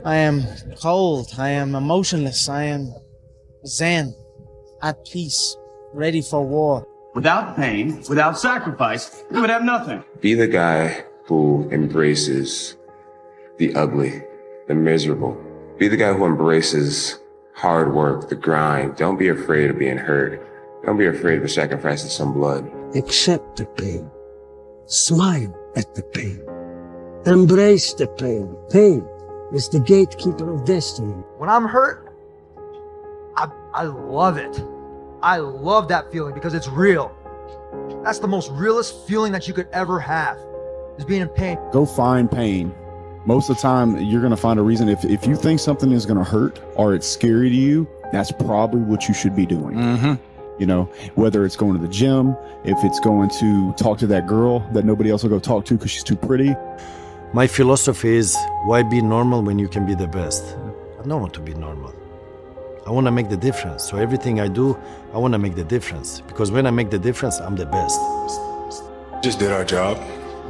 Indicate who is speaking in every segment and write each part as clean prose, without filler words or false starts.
Speaker 1: I am cold. I am emotionless. I am zen, at peace, ready for war.
Speaker 2: Without pain, without sacrifice, we would have nothing.
Speaker 3: Be the guy who embraces the ugly, the miserable. Be the guy who embraces hard work, the grind. Don't be afraid of being hurt. Don't be afraid of sacrificing some blood.
Speaker 4: Accept the pain. Smile at the pain. Embrace the pain. Pain is the gatekeeper of destiny.
Speaker 5: When I'm hurt, I love it. I love that feeling because it's real. That's the most realest feeling that you could ever have, is being in pain.
Speaker 6: Go find pain. Most of the time, you're going to find a reason. If you think something is going to hurt or it's scary to you, that's probably what you should be doing. You know, whether it's going to the gym, if it's going to talk to that girl that nobody else will go talk to because she's too pretty.
Speaker 7: My philosophy is, why be normal when you can be the best? I don't want to be normal. I want to make the difference. So everything I do, I want to make the difference. Because when I make the difference, I'm the best.
Speaker 8: Just did our job,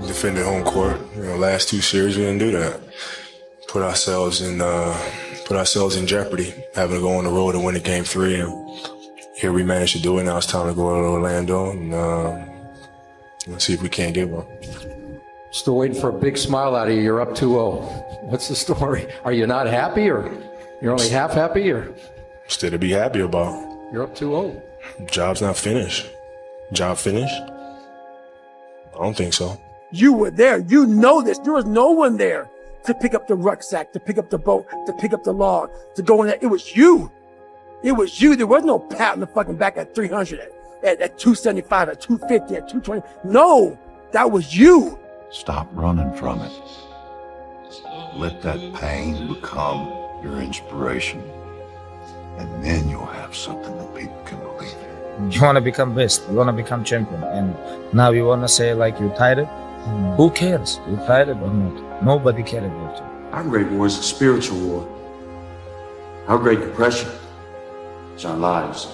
Speaker 8: defended home court. You know, last 2 series we didn't do that. Put ourselves in jeopardy, having to go on the road and win a game 3. And here we managed to do it. Now it's time to go to Orlando and let's see if we can't get one.
Speaker 9: Still waiting for a big smile out of you. You're up 2-0. What's the story? Are you not happy, or you're only half happy, or?
Speaker 8: Still to be happy about.
Speaker 9: You're up 2-0.
Speaker 8: Job's not finished. Job finished? I don't think so.
Speaker 10: You were there. You know this. There was no one there to pick up the rucksack, to pick up the boat, to pick up the log, to go in there. It was you. It was you. There was no pat on the fucking back at 300, at 275, at 250, at 220. No, that was you.
Speaker 11: Stop running from it. Let that pain become your inspiration. And then you'll have something that people can believe in.
Speaker 12: You want to become best. You want to become champion. And now you want to say like you're tired? Who cares? You're tired or not? Nobody cares about you.
Speaker 13: Our great war is a spiritual war. Our great depression is our lives.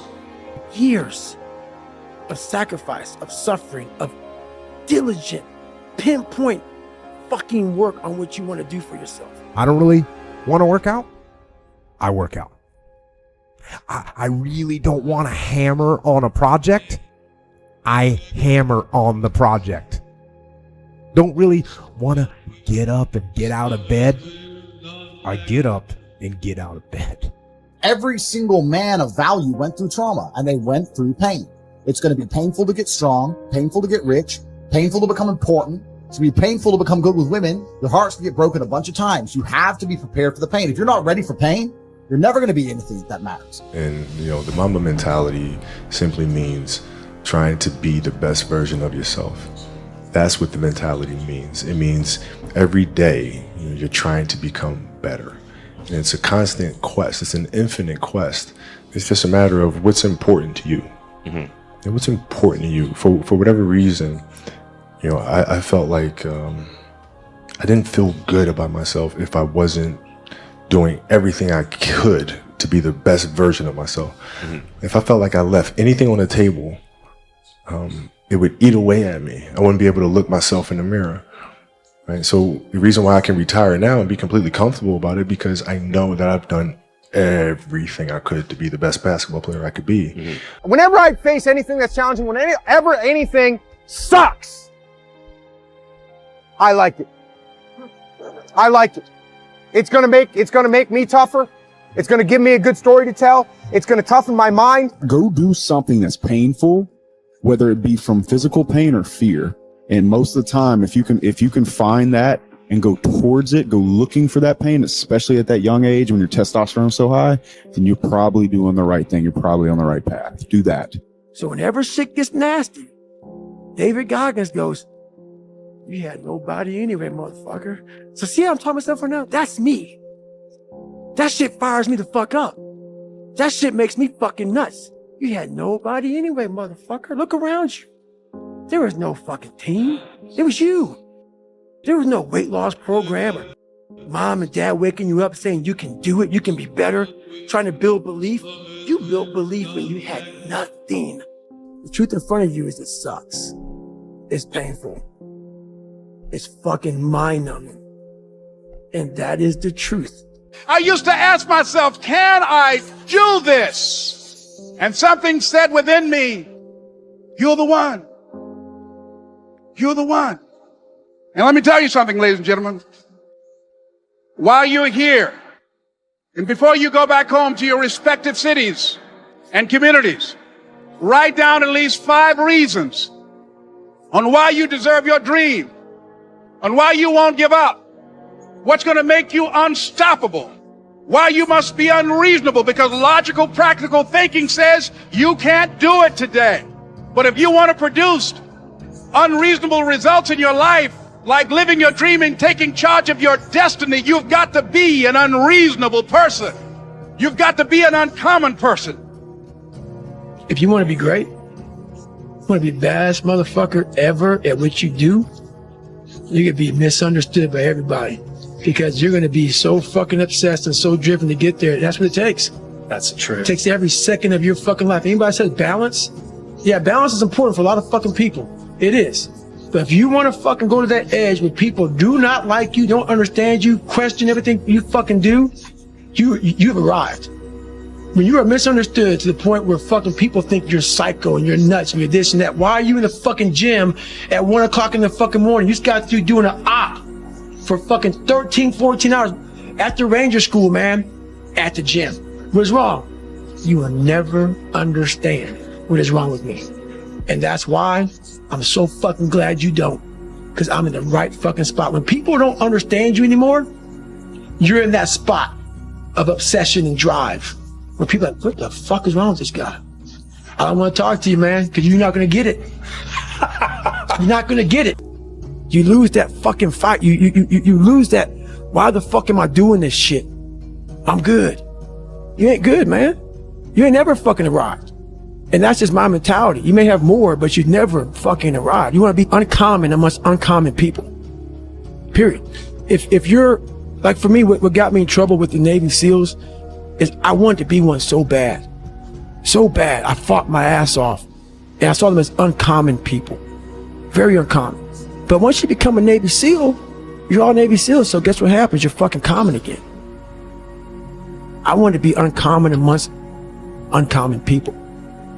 Speaker 10: Years of sacrifice, of suffering, of diligent, pinpoint fucking work on what you want to do for yourself.
Speaker 14: I don't really want to work out. I work out. I really don't want to hammer on a project. I hammer on the project. Don't really want to get up and get out of bed. I get up and get out of bed.
Speaker 15: Every single man of value went through trauma, and they went through pain. It's going to be painful to get strong, painful to get rich, painful to become important. It's going to be painful to become good with women. Your heart's going to get broken a bunch of times. You have to be prepared for the pain. If you're not ready for pain, you're never going to be anything that matters.
Speaker 8: And, you know, the Mamba mentality simply means trying to be the best version of yourself. That's what the mentality means. It means every day, you know, you're trying to become better. And it's a constant quest. It's an infinite quest. It's just a matter of what's important to you. And what's important to you. For whatever reason, you know, I felt like I didn't feel good about myself if I wasn't doing everything I could to be the best version of myself. If I felt like I left anything on the table, it would eat away at me. I wouldn't be able to look myself in the mirror. Right? So the reason why I can retire now and be completely comfortable about it, because I know that I've done everything I could to be the best basketball player I could be.
Speaker 16: Whenever I face anything that's challenging, whenever anything sucks, I like it. I like it. It's gonna make me tougher. It's gonna give me a good story to tell. It's gonna toughen my mind.
Speaker 6: Go do something that's painful, whether it be from physical pain or fear. And most of the time, if you can find that and go towards it, go looking for that pain, especially at that young age when your testosterone's so high, then you're probably doing the right thing. You're probably on the right path. Do that.
Speaker 10: So whenever shit gets nasty, David Goggins goes, "You had nobody anyway, motherfucker." So see how I'm talking myself right now? That's me. That shit fires me the fuck up. That shit makes me fucking nuts. You had nobody anyway, motherfucker. Look around you. There was no fucking team. It was you. There was no weight loss program or mom and dad waking you up saying you can do it, you can be better, trying to build belief. You built belief when you had nothing. The truth in front of you is it sucks. It's painful. It's fucking mind-numbing. And that is the truth.
Speaker 17: I used to ask myself, can I do this? And something said within me, you're the one. You're the one. And let me tell you something, ladies and gentlemen. While you're here, and before you go back home to your respective cities and communities, write down at least 5 reasons on why you deserve your dream, on why you won't give up, what's going to make you unstoppable, why you must be unreasonable, because logical, practical thinking says you can't do it today. But if you want to produce unreasonable results in your life, like living your dream and taking charge of your destiny, you've got to be an unreasonable person. You've got to be an uncommon person.
Speaker 10: If you want to be great, you want to be the baddest motherfucker ever at what you do, you're going to be misunderstood by everybody because you're going to be so fucking obsessed and so driven to get there. That's what it takes.
Speaker 18: That's true.
Speaker 10: It takes every second of your fucking life. Anybody says balance? Yeah, balance is important for a lot of fucking people. It is. But if you want to fucking go to that edge where people do not like you, don't understand you, question everything you fucking do, you've arrived. When you are misunderstood to the point where fucking people think you're psycho and you're nuts and you're this and that, why are you in the fucking gym at 1 o'clock in the fucking morning? You just got through doing an op for fucking 13, 14 hours at the Ranger School, man, at the gym. What's wrong? You will never understand what is wrong with me. And that's why I'm so fucking glad you don't, because I'm in the right fucking spot. When people don't understand you anymore, you're in that spot of obsession and drive where people are like, what the fuck is wrong with this guy? I don't want to talk to you, man, because you're not going to get it. You're not going to get it. You lose that fucking fight. You lose that, why the fuck am I doing this shit? I'm good. You ain't good, man. You ain't never fucking arrived. And that's just my mentality. You may have more, but you never fucking arrive. You want to be uncommon amongst uncommon people. Period. If you're, like for me, what got me in trouble with the Navy SEALs is I wanted to be one so bad. So bad. I fought my ass off. And I saw them as uncommon people. Very uncommon. But once you become a Navy SEAL, you're all Navy SEALs, so guess what happens? You're fucking common again. I wanted to be uncommon amongst uncommon people.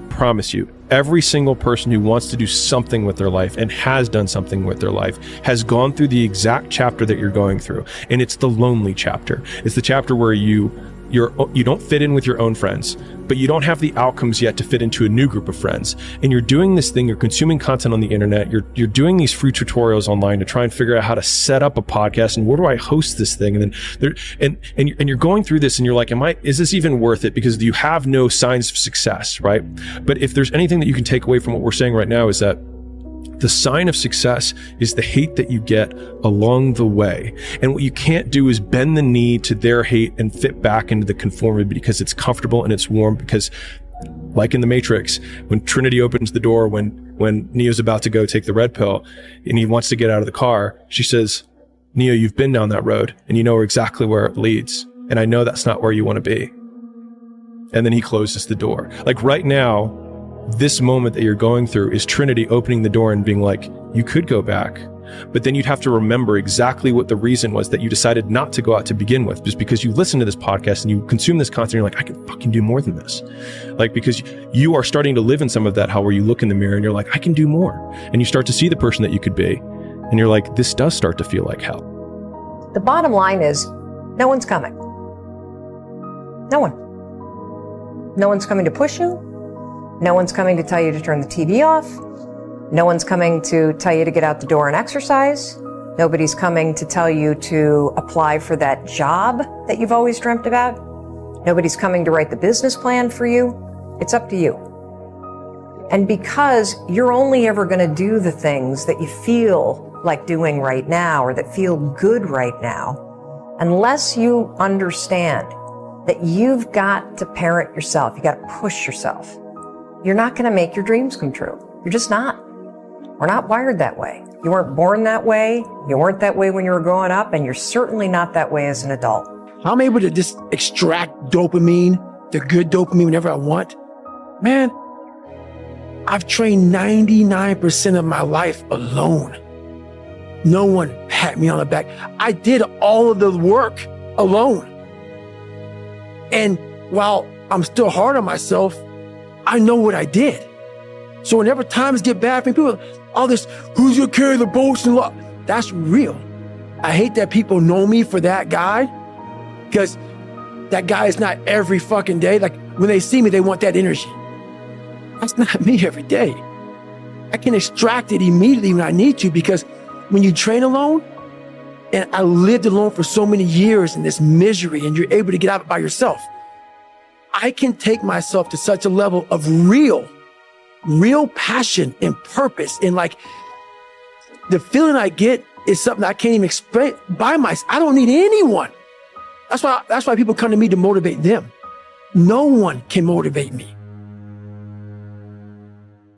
Speaker 18: Promise you, every single person who wants to do something with their life and has done something with their life has gone through the exact chapter that you're going through. And it's the lonely chapter. It's the chapter where you don't fit in with your own friends, but you don't have the outcomes yet to fit into a new group of friends. And you're doing this thing, you're consuming content on the internet, you're doing these free tutorials online to try and figure out how to set up a podcast and where do I host this thing? And then you're going through this and you're like, is this even worth it? Because you have no signs of success, right? But if there's anything that you can take away from what we're saying right now is that the sign of success is the hate that you get along the way. And what you can't do is bend the knee to their hate and fit back into the conformity because it's comfortable and it's warm. Because like in the Matrix, when Trinity opens the door, when Neo's about to go take the red pill and he wants to get out of the car, she says, Neo, you've been down that road and you know exactly where it leads. And I know that's not where you want to be. And then he closes the door. Like right now, this moment that you're going through is Trinity opening the door and being like, you could go back, but then you'd have to remember exactly what the reason was that you decided not to go out to begin with, just because you listen to this podcast and you consume this content, you're like, I can fucking do more than this. Like, because you are starting to live in some of that, how where you look in the mirror and you're like, I can do more. And you start to see the person that you could be. And you're like, this does start to feel like hell.
Speaker 19: The bottom line is, no one's coming. No one. No one's coming to push you. No one's coming to tell you to turn the TV off. No one's coming to tell you to get out the door and exercise. Nobody's coming to tell you to apply for that job that you've always dreamt about. Nobody's coming to write the business plan for you. It's up to you. And because you're only ever going to do the things that you feel like doing right now or that feel good right now, unless you understand that you've got to parent yourself, you got to push yourself, you're not going to make your dreams come true. You're just not. We're not wired that way. You weren't born that way. You weren't that way when you were growing up, and you're certainly not that way as an adult.
Speaker 10: I'm able to just extract dopamine, the good dopamine, whenever I want. Man, I've trained 99% of my life alone. No one pat me on the back. I did all of the work alone. And while I'm still hard on myself, I know what I did. So whenever times get bad for me, people, all this, who's gonna carry the boats and love? That's real. I hate that people know me for that guy, because that guy is not every fucking day. Like when they see me, they want that energy. That's not me every day. I can extract it immediately when I need to, because when you train alone, and I lived alone for so many years in this misery, and you're able to get out by yourself, I can take myself to such a level of real passion and purpose. And like the feeling I get is something I can't even explain by myself. I don't need anyone. That's why people come to me to motivate them. No one can motivate me.